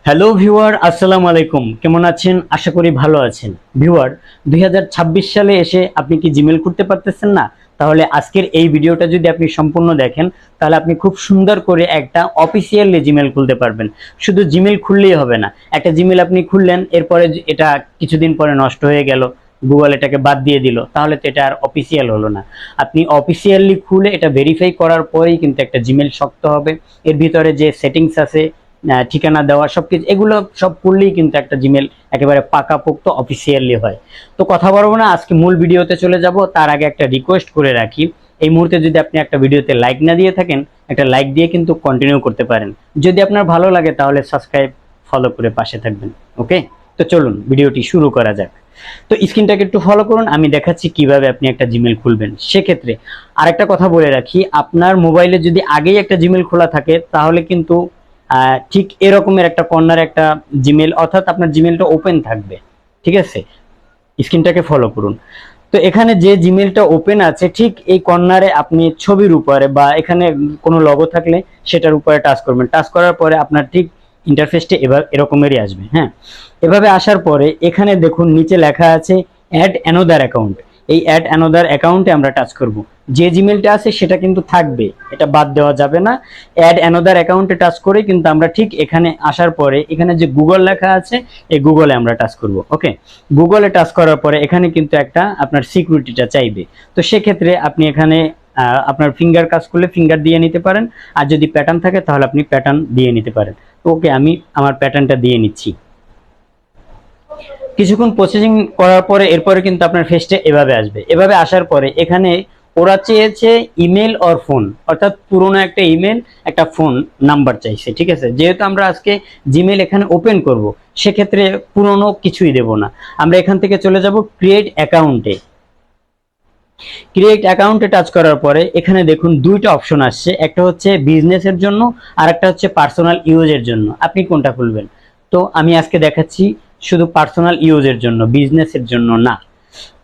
Hello viewer, আসসালামু আলাইকুম। কেমন আছেন? আশা করি ভালো আছেন। ভিউয়ার, 2026 সালে এসে আপনি কি জিমেল করতে পারতেছেন না? তাহলে আজকের এই ভিডিওটা যদি আপনি সম্পূর্ণ দেখেন, তাহলে আপনি খুব সুন্দর করে একটা অফিসিয়ালি জিমেল খুলতে পারবেন। শুধু জিমেল খুললেই হবে না। একটা জিমেল আপনি খুললেন, এরপরে এটা কিছুদিন পরে নষ্ট হয়ে গেল, গুগল এটাকে বাদ দিয়ে দিল, তাহলে তো এটা আর অফিসিয়াল হলো না। আপনি অফিসিয়ালি খুলে এটা ভেরিফাই করার পরেই কিন্তু একটা জিমেল শক্ত হবে। এর ভিতরে যে সেটিংস আছে, ঠিকানা দেওয়া, সবকিছু এগুলো সব করলেই কিন্তু একটা জিমেল একেবারে পাকাপোক্ত অফিসিয়ালি হয়। তো কথা বলবো না, আজকে মূল ভিডিওতে চলে যাব। তার আগে একটা রিকোয়েস্ট করে রাখি, এই মুহূর্তে যদি আপনি একটা ভিডিওতে লাইক না দিয়ে থাকেন, একটা লাইক দিয়ে কিন্তু কন্টিনিউ করতে পারেন। যদি আপনার ভালো লাগে তাহলে সাবস্ক্রাইব, ফলো করে পাশে থাকবেন। ওকে, তো চলুন ভিডিওটি শুরু করা যাক। তো স্ক্রিনটাকে একটু ফলো করুন, আমি দেখাচ্ছি কিভাবে আপনি একটা জিমেল খুলবেন। সেক্ষেত্রে আরেকটা কথা বলে রাখি, আপনার মোবাইলে যদি আগেই একটা জিমেল খোলা থাকে তাহলে কিন্তু ঠিক এরকমের একটা কর্নারে একটা জিমেল, অর্থাৎ আপনার জিমেলটা ওপেন থাকবে। ঠিক আছে, স্ক্রিনটাকে ফলো করুন। তো এখানে যে জিমেলটা ওপেন আছে, ঠিক এই কর্নারে আপনি ছবির উপরে বা এখানে কোনো লগো থাকলে সেটার উপরে টাচ করবেন। টাচ করার পরে আপনার ঠিক ইন্টারফেসটা এবার এরকমেরই আসবে। হ্যাঁ, এভাবে আসার পরে এখানে দেখুন নিচে লেখা আছে অ্যাড অ্যানোদার অ্যাকাউন্ট। এই অ্যাড অ্যানোদার অ্যাকাউন্টে আমরা টাচ করব। যে জিমেলটা আছে সেটা কিন্তু থাকবে, এটা বাদ দেওয়া যাবে না। অ্যাড অ্যানোদার অ্যাকাউন্টে টাচ করে কিন্তু আমরা ঠিক এখানে আসার পরে এখানে যে গুগল লেখা আছে, এই গুগলে আমরা টাচ করব। ওকে, গুগলে টাচ করার পরে এখানে কিন্তু একটা আপনার সিকিউরিটিটা চাইবে। তো সেক্ষেত্রে আপনি এখানে আপনার ফিঙ্গার কাজ করলে ফিঙ্গার দিয়ে নিতে পারেন, আর যদি প্যাটার্ন থাকে তাহলে আপনি প্যাটার্ন দিয়ে নিতে পারেন। তো ওকে, আমি আমার প্যাটার্নটা দিয়ে নিচ্ছি। কিছুক্ষণ প্রসেসিং করার পরে এরপরে কিন্তু আপনার ফেসটা এভাবে আসবে। এভাবে আসার পরে এখানে ওরা চেয়েছে ইমেল অর ফোন, অর্থাৎ পুরোনো একটা ইমেল, একটা ফোন নাম্বার চাইছে। ঠিক আছে, যেহেতু আমরা আজকে জিমেল এখানে ওপেন করব, সেক্ষেত্রে পুরোনো কিছুই দেব না। আমরা এখান থেকে চলে যাব ক্রিয়েট অ্যাকাউন্টে। ক্রিয়েট অ্যাকাউন্টে টাচ করার পরে এখানে দেখুন দুইটা অপশন আসছে, একটা হচ্ছে বিজনেসের জন্য আর একটা হচ্ছে পার্সোনাল ইউজের জন্য। আপনি কোনটা খুলবেন? তো আমি আজকে দেখাচ্ছি শুধু পার্সোনাল ইউজের জন্য, বিজনেসের জন্য না।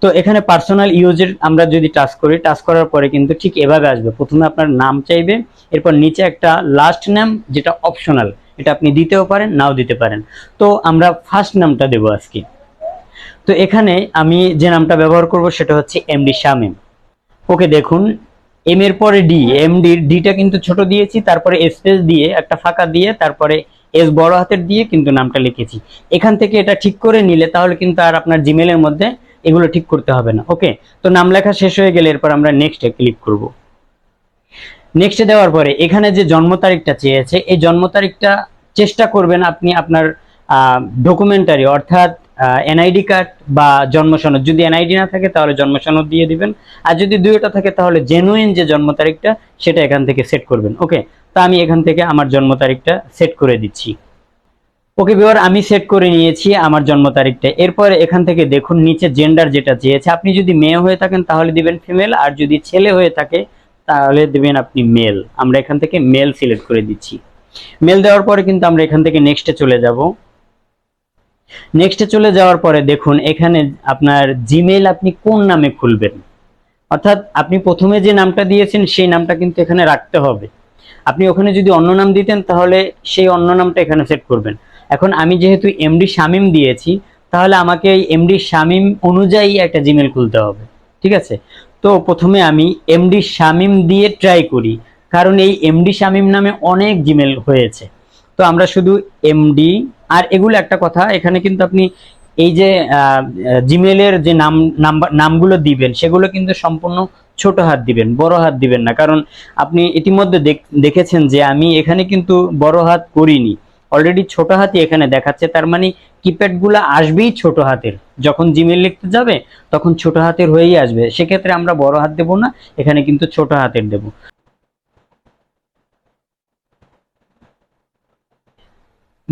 তো এখানে পার্সোনাল ইউজের আমরা যদি টাচ করি, টাচ করার পরে কিন্তু ঠিক এভাবে আসবে। প্রথমে আপনার নাম চাইবে, এরপর নিচে একটা লাস্ট নেম যেটা অপশনাল, এটা আপনি দিতেও পারেন নাও দিতে পারেন। তো আমরা ফার্স্ট নামটা দেবো আজকে। তো এখানে আমি যে নামটা ব্যবহার করব সেটা হচ্ছে এমডি শামীম। ওকে, দেখুন এম এর পরে ডি, এমডি ডিটা কিন্তু ছোট দিয়েছি, তারপরে স্পেস দিয়ে একটা ফাঁকা দিয়ে তারপরে এস বড় হাতের দিয়ে কিন্তু নামটা লিখেছি। এখান থেকে এটা ঠিক করে নিলে তাহলে কিন্তু আর আপনার জিমেলের মধ্যে এগুলো ঠিক করতে হবে না। ওকে, তো নাম লেখা শেষ হয়ে গেলে এরপর আমরা নেক্সটে ক্লিক করব। নেক্সটে দেওয়ার পরে এখানে যে জন্ম তারিখটা চেয়েছে, এই জন্ম তারিখটা চেষ্টা করবেন আপনি আপনার ডকুমেন্টারি, অর্থাৎ এনআইডি কার্ড বা জন্ম সনদ। যদি এনআইডি না থাকে তাহলে জন্ম সনদ দিয়ে দিবেন, আর যদি দুইটা থাকে তাহলে জেনুইন যে জন্ম তারিখটা সেটা এখান থেকে সেট করবেন। ওকে, তো আমি এখান থেকে আমার জন্ম তারিখটা সেট করে দিচ্ছি। ওকে ভিউয়ার, আমি সেট করে নিয়েছি আমার জন্ম তারিখটা। এরপরে এখান থেকে দেখুন নিচে জেন্ডার যেটা চেয়েছে, আপনি যদি মেয়ে হয়ে থাকেন তাহলে দিবেন ফিমেল, আর যদি ছেলে হয়ে থাকে তাহলে দিবেন আপনি মেল। আমরা এখান থেকে মেল সিলেক্ট করে দিচ্ছি। মেল দেওয়ার পরে কিন্তু আমরা এখান থেকে নেক্সটে চলে যাব। নেক্সটে চলে যাওয়ার পরে দেখুন এখানে আপনার জিমেইল আপনি কোন নামে খুলবেন, অর্থাৎ আপনি প্রথমে যে নামটা দিয়েছেন সেই নামটা কিন্তু এখানে রাখতে হবে। আপনি ওখানে যদি অন্য নাম দিতেন তাহলে সেই অন্য নামটা এখানে সেট করবেন। এখন আমি যেহেতু এমডি শামীম দিয়েছি, তাহলে আমাকে এই এমডি শামীম অনুযায়ী একটা জিমেল খুলতে হবে। ঠিক আছে, তো প্রথমে আমি এমডি শামীম দিয়ে ট্রাই করি, কারণ এই এমডি শামীম নামে অনেক জিমেল হয়েছে। তো আমরা শুধু এমডি, আর এগুলো একটা কথা, এখানে কিন্তু আপনি এই যে জিমেলের যে নামগুলো দিবেন সেগুলো কিন্তু সম্পূর্ণ ছোট হাত দিবেন, বড় হাত দিবেন না। কারণ আপনি ইতিমধ্যে দেখেছেন যে আমি এখানে কিন্তু বড় হাত করিনি, অলরেডি ছোট হাতই এখানে দেখাচ্ছে। তার মানে কিপ্যাড গুলা আসবেই ছোট হাতের, যখন জিমেল লিখতে যাবে তখন ছোট হাতের হয়েই আসবে। সেক্ষেত্রে আমরা বড় হাত দেব না, এখানে কিন্তু ছোট হাতের দেব।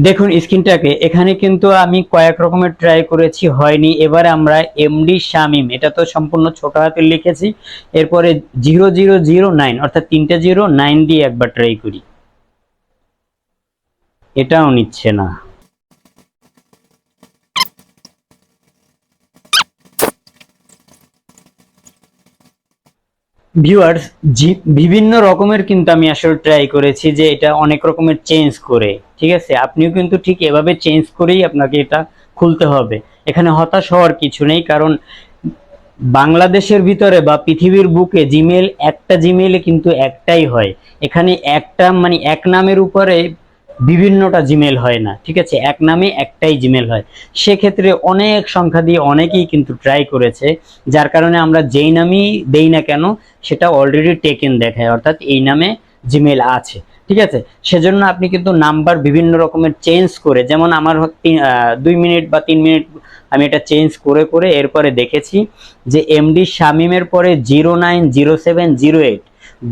দেখুন স্ক্রিনটাকে, এখানে কিন্তু আমি কয়েক রকমের ট্রাই করেছি, হয়নি। এবারে আমরা এমডি শামিম, এটা তো সম্পূর্ণ ছোট হাতের লিখেছি। এরপরে 0009 অর্থাৎ 309 দিয়ে একবার ট্রাই করি, এটাও নিচ্ছে না। ভিউয়ার্স, বিভিন্ন রকমের কিন্তু আমি আসলে ট্রাই করেছি যে এটা অনেক রকমের চেঞ্জ করে, ঠিক আছে, আপনিও কিন্তু ঠিক এভাবে চেঞ্জ করেই আপনাকে এটা খুলতে হবে। এখানে হতাশ হওয়ার কিছু নেই, কারণ বাংলাদেশের ভিতরে বা পৃথিবীর বুকে জিমেল, একটা জিমেলে কিন্তু একটাই হয়। এখানে একটা মানে এক নামের উপরে বিভিন্নটা জিমেল হয় না, ঠিক আছে, এক নামে একটাই জিমেল হয়। সেক্ষেত্রে অনেক সংখ্যা দিয়ে অনেকেই কিন্তু ট্রাই করেছে, যার কারণে আমরা যেই নামই দেই না কেন সেটা অলরেডি টেকেন দেখায়, অর্থাৎ এই নামে জিমেল আছে, ঠিক আছে। সেজন্য আপনি কিন্তু নাম্বার বিভিন্ন রকমের চেঞ্জ করে, যেমন আমার 2 মিনিট বা 3 মিনিট আমি এটা চেঞ্জ করে করে এরপরে দেখেছি যে এমডি শামিমের পরে 090708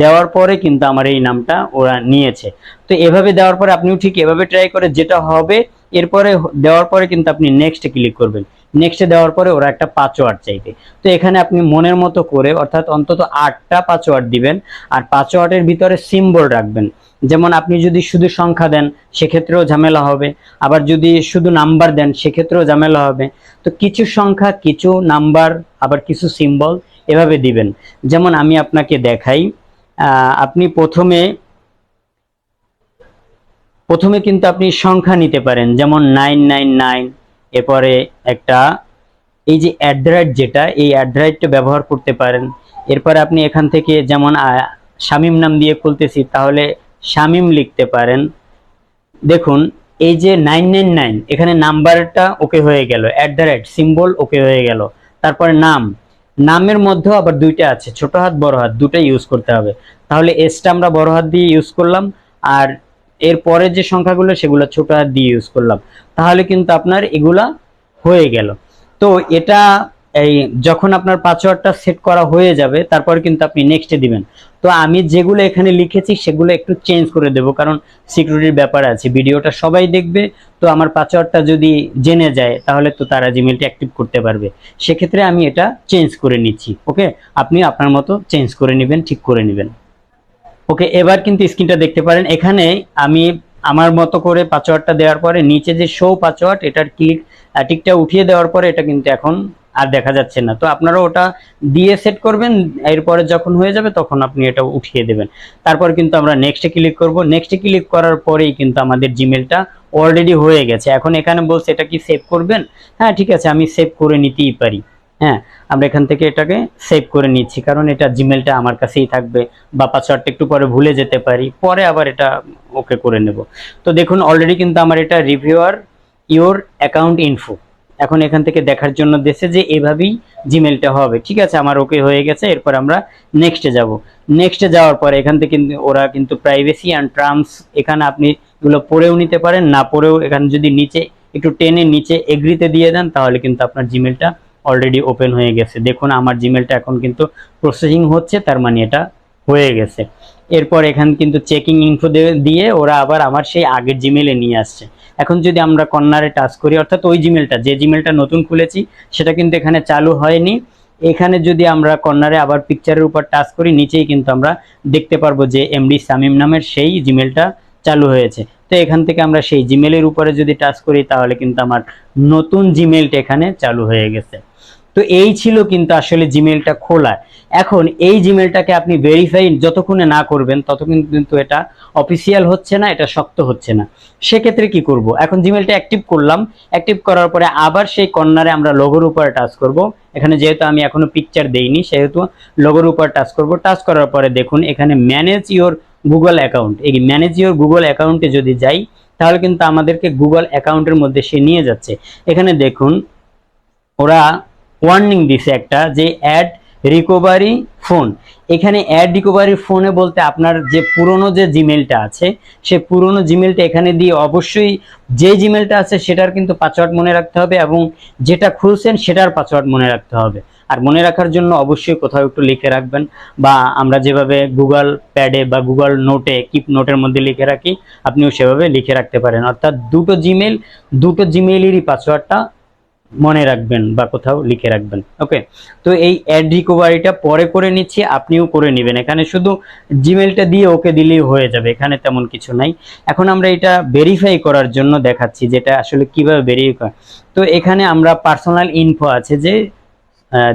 দেওয়ার পরে কিন্তু আমার এই নামটা ওরা নিয়েছে। তো এভাবে দেওয়ার পরে আপনিও ঠিক এভাবে ট্রাই করে যেটা হবে, এরপরে দেওয়ার পরে কিন্তু আপনি নেক্সটে ক্লিক করবেন। নেক্সটে দেওয়ার পরে ওরা একটা পাসওয়ার্ড চাইবে। তো এখানে আপনি মনের মতো করে, অর্থাৎ অন্তত 8টা পাসওয়ার্ড দিবেন, আর পাসওয়ার্ডের ভিতরে সিম্বল রাখবেন। যেমন আপনি যদি শুধু সংখ্যা দেন সেক্ষেত্রেও ঝামেলা হবে, আবার যদি শুধু নাম্বার দেন সেক্ষেত্রেও ঝামেলা হবে। তো কিছু সংখ্যা, কিছু নাম্বার, আবার কিছু সিম্বল এভাবে দিবেন। যেমন আমি আপনাকে দেখাই, আপনি প্রথমে কিন্তু আপনি সংখ্যা নিতে পারেন, যেমন 999, এরপরে একটা এই যে যেটা, এই টা ব্যবহার করতে পারেন। এরপরে আপনি এখান থেকে যেমন শামিম নাম দিয়ে খুলতেছি, তাহলে শামিম লিখতে পারেন। দেখুন এই যে 999, এখানে নাম্বারটা ওকে হয়ে গেল, সিম্বল ওকে হয়ে গেল, তারপরে নামের মধ্যেও আবার দুইটা আছে, ছোট হাত বড় হাত দুটাই ইউজ করতে হবে। তাহলে এসটা আমরা বড় হাত দিয়ে ইউজ করলাম, আর এর পরে যে সংখ্যাগুলো সেগুলো ছোট হাত দিয়ে ইউজ করলাম, তাহলে কিন্তু আপনার এগুলা হয়ে গেল। তো এটা এই যখন আপনার পাসওয়ার্ডটা সেট করা হয়ে যাবে তারপর কিন্তু আপনি নেক্সটে দিবেন। তো আমি যেগুলো এখানে লিখেছি সেগুলো একটু চেঞ্জ করে দেব, কারণ সিকিউরিটির ব্যাপার আছে, ভিডিওটা সবাই দেখবে। তো আমার পাসওয়ার্ডটা যদি জেনে যায় তাহলে তো তারা জিমেলটা অ্যাক্টিভ করতে পারবে। সেক্ষেত্রে আমি এটা চেঞ্জ করে নিচ্ছি। ওকে, আপনি আপনার মতো চেঞ্জ করে নেবেন, ঠিক করে নেবেন। ওকে, এবার কিন্তু স্ক্রিনটা দেখতে পারেন। এখানে আমি আমার মতো করে পাসওয়ার্ডটা দেওয়ার পরে নিচে যে শো পাসওয়ার্ড, এটার টিকটা উঠিয়ে দেওয়ার পরে এটা কিন্তু এখন আর দেখা যাচ্ছে না। তো আপনারা ওটা দিয়ে সেট করবেন, এরপরে যখন হয়ে যাবে তখন আপনি এটা উঠিয়ে দেবেন। তারপর কিন্তু আমরা নেক্সটে ক্লিক করব। নেক্সটে ক্লিক করার পরেই কিন্তু আমাদের জিমেলটা অলরেডি হয়ে গেছে। এখন এখানে বলছে এটা কি সেভ করবেন? হ্যাঁ, ঠিক আছে, আমি সেভ করে নিতেই পারি। হ্যাঁ, আমরা এখান থেকে এটাকে সেভ করে নিচ্ছি, কারণ এটা জিমেলটা আমার কাছেই থাকবে, বা পাসওয়ার্ডটা একটু পরে ভুলে যেতে পারি, পরে আবার এটা ওকে করে নেব। তো দেখুন অলরেডি কিন্তু আমার এটা রিভিউয়ার ইওর অ্যাকাউন্ট ইনফো, এখন এখান থেকে দেখার জন্য দেশে যে এভাবেই জিমেলটা হবে। ঠিক আছে, আমার ওকে হয়ে গেছে। এরপর আমরা নেক্সটে যাব। নেক্সটে যাওয়ার পরে এখান থেকে ওরা কিন্তু প্রাইভেসি অ্যান্ড টার্মস, এখানে আপনি এগুলো পড়েও নিতে পারেন, না পড়েও এখানে যদি নিচে একটু টেনে নিচে এগ্রিতে দিয়ে দেন তাহলে কিন্তু আপনার জিমেলটা অলরেডি ওপেন হয়ে গেছে। দেখুন আমার জিমেলটা এখন কিন্তু প্রসেসিং হচ্ছে, তার মানে এটা হয়ে গেছে। এরপর এখানে কিন্তু চেকিং ইনফো দিয়ে ওরা আবার আমার সেই আগের জিমেলে নিয়ে আসছে। এখন যদি আমরা কর্নারে টাচ করি, অর্থাৎ ওই জিমেলটা, যে জিমেলটা নতুন খুলেছি সেটা কিন্তু এখানে চালু হয়নি। এখানে যদি আমরা কর্নারে আবার পিকচারের উপর টাচ করি, নিচেই কিন্তু আমরা দেখতে পারবো যে এমডি শামিম নামের সেই জিমেলটা চালু হয়েছে। তো এখান থেকে আমরা সেই জিমেলের উপরে যদি টাচ করি তাহলে কিন্তু আমার নতুন জিমেলটা এখানে চালু হয়ে গেছে। তো এই ছিল কিন্তু আসলে জিমেলটা খোলা। এখন এই জিমেলটাকে আপনি ভেরিফাই যতক্ষণে না করবেন ততক্ষণ কিন্তু এটা অফিসিয়াল হচ্ছে না, এটা শক্ত হচ্ছে না। সেক্ষেত্রে কি করব, এখন জিমেলটা অ্যাক্টিভ করলাম, অ্যাক্টিভ করার পরে আবার সেই কর্নারে আমরা লোগোর উপরে টাচ করব। এখানে যেহেতু আমি এখনো পিকচার দেইনি সেহেতু লোগোর উপর টাচ করব। টাচ করার পরে দেখুন এখানে ম্যানেজ ইওর গুগল অ্যাকাউন্ট, এই ম্যানেজ ইওর গুগল অ্যাকাউন্টে যদি যাই তাহলে কিন্তু আমাদেরকে গুগল অ্যাকাউন্টের মধ্যে সে নিয়ে যাচ্ছে। এখানে দেখুন ওরা ওয়ার্নিং দিছে একটা, যে অ্যাড রিকভারি ফোন। এখানে অ্যাড রিকভারি ফোনে বলতে আপনার যে পুরনো যে জিমেলটা আছে সে পুরনো জিমেলটা এখানে দিয়ে অবশ্যই যে জিমেলটা আছে সেটার কিন্তু পাসওয়ার্ড মনে রাখতে হবে, এবং যেটা খুলছেন সেটার পাসওয়ার্ড মনে রাখতে হবে। আর মনে রাখার জন্য অবশ্যই কোথাও একটু লিখে রাখবেন, বা আমরা যেভাবে গুগল প্যাডে বা গুগল নোটে কিপ নোটের মধ্যে লিখে রাখি আপনিও সেভাবে লিখে রাখতে পারেন। অর্থাৎ দুটো জিমেইলেরই পাসওয়ার্ডটা মনে রাখবেন বা কোথাও লিখে রাখবেন। ওকে, তো এই অ্যাড রিকভারিটা পরে করে নিচ্ছি, আপনিও করে নেবেন। এখানে শুধু জিমেলটা দিয়ে ওকে দিলেই হয়ে যাবে, এখানে তেমন কিছু নাই। এখন আমরা এটা ভেরিফাই করার জন্য দেখাচ্ছি যেটা আসলে কিভাবে ভেরিফাই। তো এখানে আমরা পার্সোনাল ইনফো আছে যে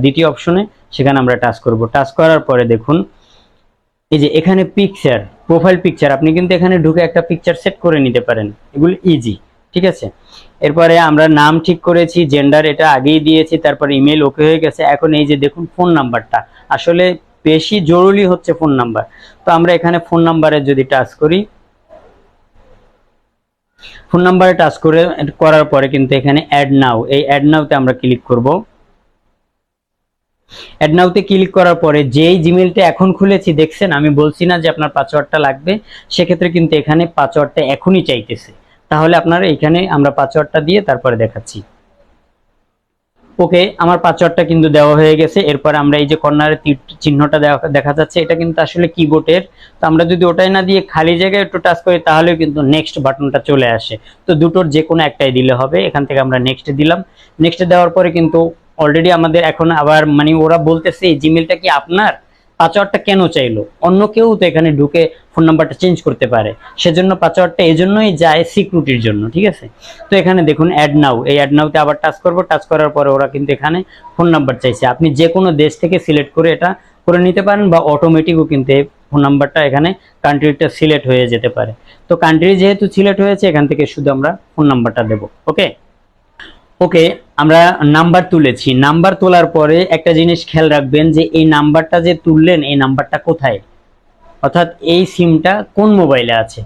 দ্বিতীয় অপশনে, সেখানে আমরা টাচ করব। টাচ করার পরে দেখুন এই যে এখানে পিকচার, প্রোফাইল পিকচার, আপনি কিন্তু এখানে ঢুকে একটা পিকচার সেট করে নিতে পারেন, এগুলো ইজি। ঠিক আছে, এরপরে আমরা নাম ঠিক করেছি, জেন্ডার এটা আগেই দিয়েছি, তারপরে ইমেল ওকে হয়ে গেছে। এখন এই যে দেখুন ফোন নাম্বারটা, আসলে বেশি জরুরি হচ্ছে ফোন নাম্বার। তো আমরা এখানে ফোন নাম্বারে যদি টাচ করি, ফোন নাম্বারে টাচ করার পরে কিন্তু এখানে অ্যাড নাও, এই অ্যাড নাওতে আমরা ক্লিক করব। অ্যাড নাওতে ক্লিক করার পরে যেই জিমেলটা এখন খুলেছি দেখছেন, আমি বলছি না যে আপনার পাসওয়ার্ডটা লাগবে, সেক্ষেত্রে কিন্তু এখানে পাসওয়ার্ডটা এখনই চাইতেছে। তাহলে আপনারা এখানে আমরা পাসওয়ার্ডটা দিয়ে তারপরে দেখাচ্ছি। ওকে, আমার পাসওয়ার্ডটা কিন্তু দেওয়া হয়ে গেছে। এরপর আমরা এই যে কর্নারে তীর চিহ্নটা দেখা যাচ্ছে, এটা কিন্তু আসলে কিবোর্ডের। তো আমরা যদি ওটাই না দিয়ে খালি জায়গায় একটু টাচ করি তাহলেও কিন্তু নেক্সট বাটনটা চলে আসে। তো দুটোর যে কোনো একটাই দিলে হবে। এখান থেকে আমরা নেক্সট দিলাম। নেক্সট দেওয়ার পরে কিন্তু অলরেডি আমাদের এখন আবার মানে ওরা বলতেছে এই জিমেলটা কি আপনার, পাসওয়ার্ডটা কেন চাইলো, অন্য কেউ তো এখানে ঢুকে ফোন নাম্বারটা চেঞ্জ করতে পারে, সেজন্য পাসওয়ার্ডটা এই জন্যই যায় সিকিউরিটির জন্য। ঠিক আছে, তো এখানে দেখুন অ্যাড নাও, এই অ্যাড নাওতে আবার টাচ করব। টাচ করার পরে ওরা কিন্তু এখানে ফোন নাম্বার চাইছে। আপনি যে কোনো দেশ থেকে সিলেক্ট করে এটা করে নিতে পারেন, বা অটোমেটিকও কিন্তু এই ফোন নাম্বারটা এখানে কান্ট্রিটা সিলেক্ট হয়ে যেতে পারে। তো কান্ট্রি যেহেতু সিলেক্ট হয়েছে, এখান থেকে শুধু আমরা ফোন নাম্বারটা দেব। ওকে ওকে, আমরা নাম্বার তুলেছি। নাম্বার তোলার পরে একটা জিনিস খেয়াল রাখবেন যে এই নাম্বারটা যে তুললেন, এই নাম্বারটা কোথায়, অর্থাৎ এই সিমটা কোন মোবাইলে আছে।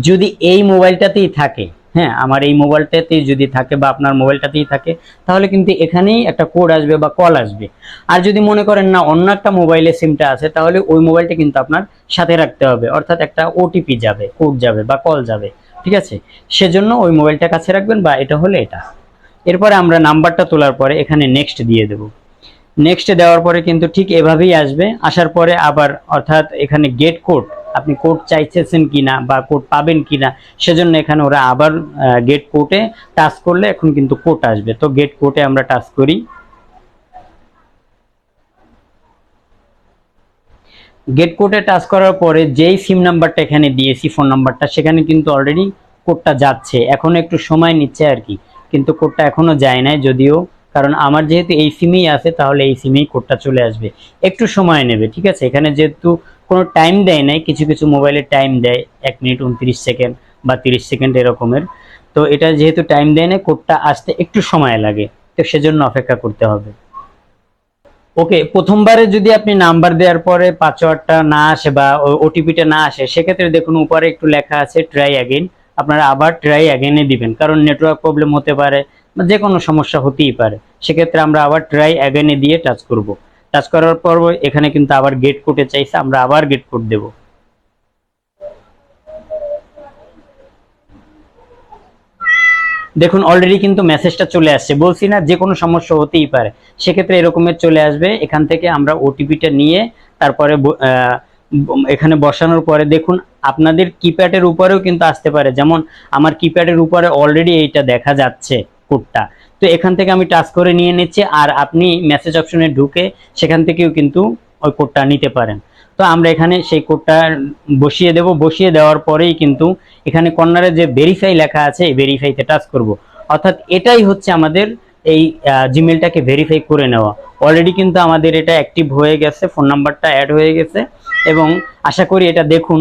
যদি এই মোবাইলটাতেই থাকে, হ্যাঁ আমার এই মোবাইলটাতেই যদি থাকে বা আপনার মোবাইলটাতেই থাকে, তাহলে কিন্তু এখানেই একটা কোড আসবে বা কল আসবে। আর যদি মনে করেন না অন্য একটা মোবাইলে সিমটা আছে, তাহলে ওই মোবাইলটা কিন্তু আপনার সাথে রাখতে হবে, অর্থাৎ একটা ওটিপি যাবে, কোড যাবে বা কল যাবে। ঠিক আছে, সেজন্য ওই মোবাইলটা কাছে রাখবেন, বা এটা হলে এটা। এরপরে আমরা নাম্বারটা তোলার পরে এখানে নেক্সট দিয়ে দেব। নেক্সট দেওয়ার পরে কিন্তু ঠিক এভাবেই আসবে। আসার পরে আবার অর্থাৎ এখানে গেট কোড, আপনি কোড চাইছেন কিনা বা কোড পাবেন কিনা, সেজন্য এখানে ওরা আবার গেট কোডে টাচ করলে এখন কিন্তু কোড আসবে। তো গেট কোডে আমরা টাচ করি। গেট কোডে টাচ করার পরে যেই সিম নাম্বারটা এখানে দিয়েছি, ফোন নাম্বারটা, সেখানে কিন্তু অলরেডি কোডটা যাচ্ছে। এখনো একটু সময় নিচ্ছে আর কি, কিন্তু কোডটা এখনো যায় নাই যদিও, কারণ আমার যেহেতু এই সিমেই আছে, তাহলে এই সিমেই কোডটা চলে আসবে। একটু সময় নেবে। ঠিক আছে, এখানে যেহেতু কোনো টাইম দেয় নাই, কিছু কিছু মোবাইলে টাইম দেয় 1 মিনিট 29 সেকেন্ড বা 30 সেকেন্ড এরকমের। তো এটা যেহেতু টাইম দেয় না, কোডটা আসতে একটু সময় লাগে, তো সেজন্য অপেক্ষা করতে হবে। ওকে, প্রথমবারে যদি আপনি নাম্বার দেওয়ার পরে পাসওয়ার্ডটা না আসে বা ওটিপিটা না আসে, সেক্ষেত্রে দেখুন উপরে একটু লেখা আছে ট্রাই অ্যাগেন। আপনারা আবার ট্রাই অ্যাগেনে দিবেন, কারণ নেটওয়ার্ক প্রবলেম হতে পারে বা যে কোনো সমস্যা হতেই পারে। সেক্ষেত্রে আমরা আবার ট্রাই অ্যাগেনে দিয়ে টাচ করব। টাচ করার পর এখানে কিন্তু আবার গেট কোডে চাইছে, আমরা আবার গেট কোড দেব। দেখুন অলরেডি কিন্তু মেসেজটা চলে আসছে। বলছি না যে কোনো সমস্যা হতেই পারে, সেক্ষেত্রে এরকমের চলে আসবে। এখান থেকে আমরা ওটিপিটা নিয়ে তারপরে এখানে বসানোর পরে দেখুন আপনাদের কিপ্যাডের উপরেও কিন্তু আসতে পারে, যেমন আমার কিপ্যাডের উপরে অলরেডি এইটা দেখা যাচ্ছে কোডটা। তো এখান থেকে আমি টাচ করে নিয়ে নিচ্ছি, আর আপনি মেসেজ অপশনে ঢুকে সেখান থেকেও কিন্তু ওই কোডটা নিতে পারেন। তো আমরা এখানে সেই কোডটা বসিয়ে দেব। বসিয়ে দেওয়ার পরেই কিন্তু এখানে কর্নারে যে ভেরিফাই লেখা আছে, এই ভেরিফাইতে টাচ করব। অর্থাৎ এটাই হচ্ছে আমাদের এই জিমেলটাকে ভেরিফাই করে নেওয়া। অলরেডি কিন্তু আমাদের এটা অ্যাক্টিভ হয়ে গেছে, ফোন নাম্বারটা অ্যাড হয়ে গেছে, এবং আশা করি এটা দেখুন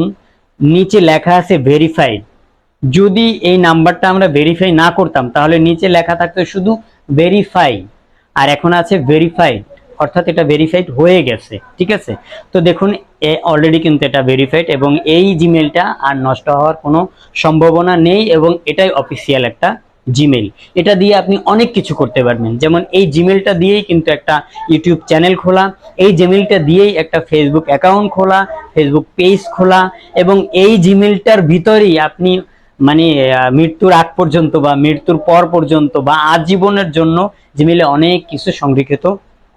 নিচে লেখা আছে ভেরিফাইড। যদি এই নাম্বারটা আমরা ভেরিফাই না করতাম, তাহলে নিচে লেখা থাকতো শুধু ভেরিফাই, আর এখন আছে ভেরিফাইড, অর্থাৎ এটা ভেরিফাইড হয়ে গেছে। ঠিক আছে, তো দেখুন অলরেডি কিন্তু এটা ভেরিফাইড, এবং এই জিমেলটা আর নষ্ট হওয়ার কোনো সম্ভাবনা নেই, এবং এটাই অফিসিয়াল একটা জিমেল। এটা দিয়ে আপনি অনেক কিছু করতে পারবেন, যেমন এই জিমেলটা দিয়েই কিন্তু একটা ইউটিউব চ্যানেল খোলা, এই জিমেলটা দিয়েই একটা ফেসবুক অ্যাকাউন্ট খোলা, ফেসবুক পেজ খোলা, এবং এই জিমেলটার ভিতরেই আপনি মানে মৃত্যুর আগ পর্যন্ত বা মৃত্যুর পর পর্যন্ত বা আজীবনের জন্য জিমেলে অনেক কিছু সংরক্ষিত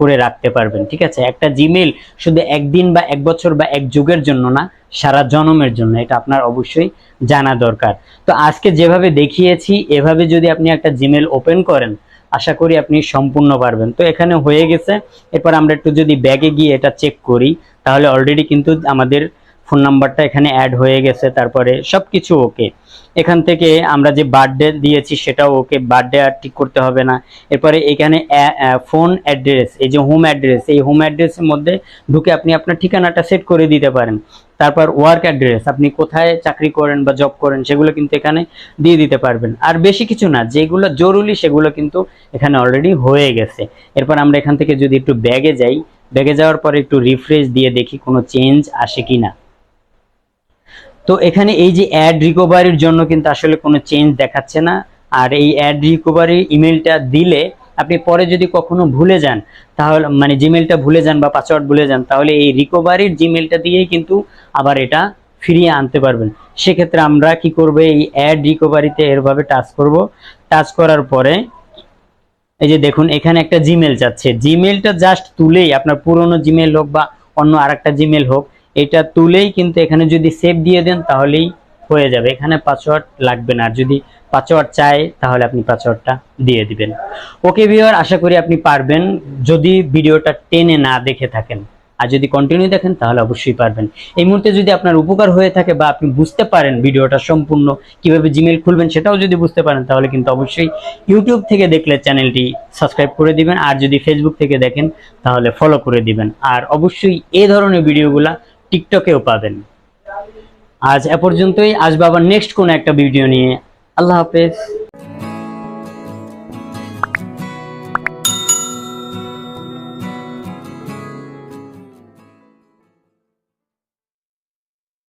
করে রাখতে পারবেন। ঠিক আছে, একটা জিমেল শুধু একদিন বা এক বছর বা এক যুগের জন্য না, সারা জন্মের জন্য। এটা আপনার অবশ্যই জানা দরকার। তো আজকে যেভাবে দেখিয়েছি, এভাবে যদি আপনি একটা জিমেল ওপেন করেন, আশা করি আপনি সম্পূর্ণ পারবেন। তো এখানে হয়ে গেছে। এরপর আমরা একটু যদি ব্যাগে গিয়ে এটা চেক করি, তাহলে অলরেডি কিন্তু আমাদের ফোন নাম্বারটা এখানে অ্যাড হয়ে গেছে, তারপরে সবকিছু ওকে। এখান থেকে আমরা যে বার্থডে দিয়েছি সেটাও ওকে, বার্থডে আর ঠিক করতে হবে না। এরপরে এখানে ফোন অ্যাড্রেস, এই যে হোম অ্যাড্রেস, এই হোম অ্যাড্রেসের মধ্যে ঢুকে আপনি আপনার ঠিকানাটা সেট করে দিতে পারেন। তারপর ওয়ার্ক অ্যাড্রেস, আপনি কোথায় চাকরি করেন বা জব করেন সেগুলো কিন্তু এখানে দিয়ে দিতে পারবেন। আর বেশি কিছু না, যেগুলো জরুরি সেগুলো কিন্তু এখানে অলরেডি হয়ে গেছে। এরপর আমরা এখান থেকে যদি একটু ব্যাগে যাই, ব্যাগে যাওয়ার পরে একটু রিফ্রেশ দিয়ে দেখি কোনো চেঞ্জ আসে কিনা। তো এখানে এই যে অ্যাড রিকভারির জন্য কিন্তু আসলে কোনো চেঞ্জ দেখাচ্ছে না। আর এই অ্যাড রিকভারি ইমেলটা দিলে আপনি পরে যদি কখনো ভুলে যান, তাহলে মানে জিমেলটা ভুলে যান বা পাসওয়ার্ড ভুলে যান, তাহলে এই রিকভারির জিমেলটা দিয়েই কিন্তু আবার এটা ফিরিয়ে আনতে পারবেন। সেক্ষেত্রে আমরা কি করব, এই অ্যাড রিকভারিতে এরভাবে টাচ করব। টাচ করার পরে এই যে দেখুন এখানে একটা জিমেল চাচ্ছে, জিমেলটা জাস্ট তুলেই আপনার পুরনো জিমেল হোক বা অন্য আরেকটা জিমেল হোক, এটা তুলেই কিন্তু এখানে যদি সেভ দিয়ে দেন তাহলেই হয়ে যাবে। এখানে পাসওয়ার্ড লাগবে না, আর যদি পাসওয়ার্ড চায় তাহলে আপনি পাসওয়ার্ডটা দিয়ে দিবেন। ওকে ভিউয়ার, আশা করি আপনি পারবেন যদি ভিডিওটা টেনে না দেখে থাকেন। আর যদি কন্টিনিউ দেখেন তাহলে অবশ্যই পারবেন। এই মুহূর্তে যদি আপনার উপকার হয়ে থাকে বা আপনি বুঝতে পারেন ভিডিওটা সম্পূর্ণ কিভাবে জিমেল খুলবেন সেটাও যদি বুঝতে পারেন, তাহলে কিন্তু অবশ্যই ইউটিউব থেকে দেখলে চ্যানেলটি সাবস্ক্রাইব করে দিবেন, আর যদি ফেসবুক থেকে দেখেন তাহলে ফলো করে দিবেন। আর অবশ্যই এই ধরনের ভিডিওগুলা টিকটকেও পাবেন। আজ এ পর্যন্তই, আসবো আবার নেক্সট কোনো একটা ভিডিও নিয়ে। আল্লাহ হাফেজ।